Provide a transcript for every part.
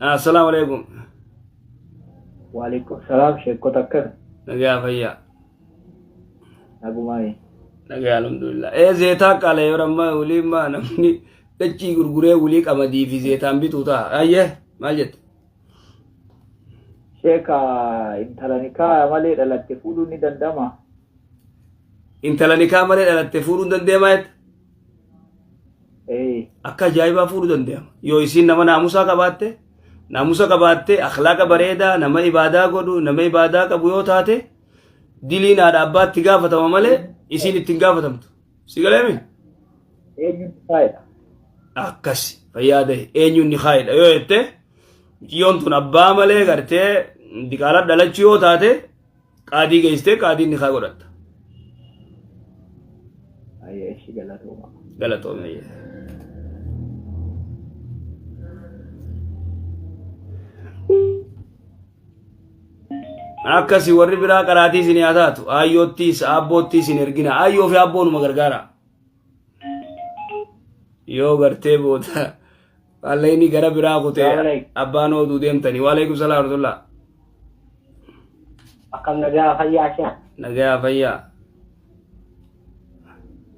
السلام عليكم. وعليكم السلام شيخ كتكر. نجا فيا. أبو ماي. نجا الحمد لله. إيه زيتك على يرمى ولي ما نمني تجي غرغرة ولي كمدي في زيتان بتوتا. أيه ما جت. شيخ إنتلانيكا مالي دلت تفودني دندما. إنتلانيكا مالي دلت تفودن دندما. إيه. أكا جايبا فودن دندما. يو يسين نما ناموسا كباتة. ناموسا كباتة أخلاق بريدا نما إبادة كودو نما إبادة كبويو تاتة. دلين على أبات تجافة تمامله يسين تجافة تمت. سيقولي إيه نفايدا. akkasi fayyade eenyuun ni khaayidha yoo jette yoon tun abbaa malee gartee diqaala dhalachuu yoo taate qaadii geessitee qaadiin ni kaa godhatta. Ayyeeshi galatooma. Galatoome. akkasi warri biraa qaraatii isin haa taatu ayyoottiis abboottiis hin ergina ayyoo fi abboonuma gargaara. yoo gartee booda wallayni gara biraa kutee abbaan oduu deemtanii waalaikum salaam warahmatullah akkam nagaa fayyaa shaa nagaa fayyaa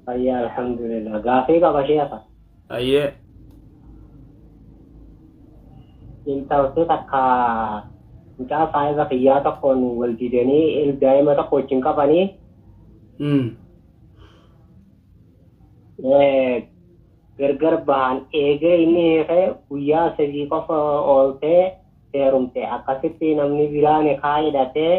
fayyaa alhamdulillah gaafii qaba sheefa ayyee intaltee takka mucaa saayiba fayyaa tokkoon wal didanii daa'ima tokko wajjin qabanii gargar bahan eegee inni hiikee guyyaa sadii qofa ooltee heerumte akkasitti namni biraan kaa hidhatee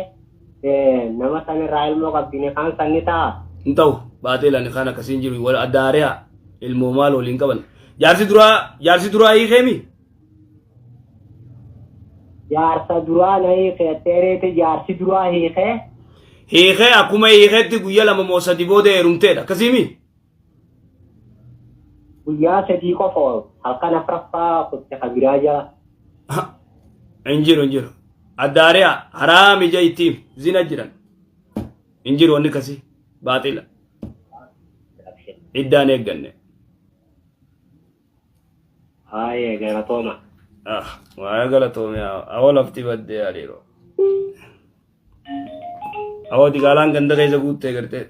nama sanirraa ilmoo qabdine kan sanni ta'a. hin ta'u baatee lani kan akkasiin jiru wal addaari'a ilmoo maal waliin qaban jaarsi duraa hiikeemi. Jaarsa duraa na hiikee teereeti jaarsi duraa hiikee akkuma hiikeetti guyyaa lama moo sadi booda heerumteedha akkasiimi. guyyaa sadii qofa halkan afuraffaa kutte kabiraa jala. Injiru addaari'a haraam ija ittiif zina jiran injiru wanni kasi baaxila iddaan eegganne. Haayee galatooma. Waa'ee galatoome awoo lafti baddee adiiroo awoo digaalaan ganda keessa guuttee gartee.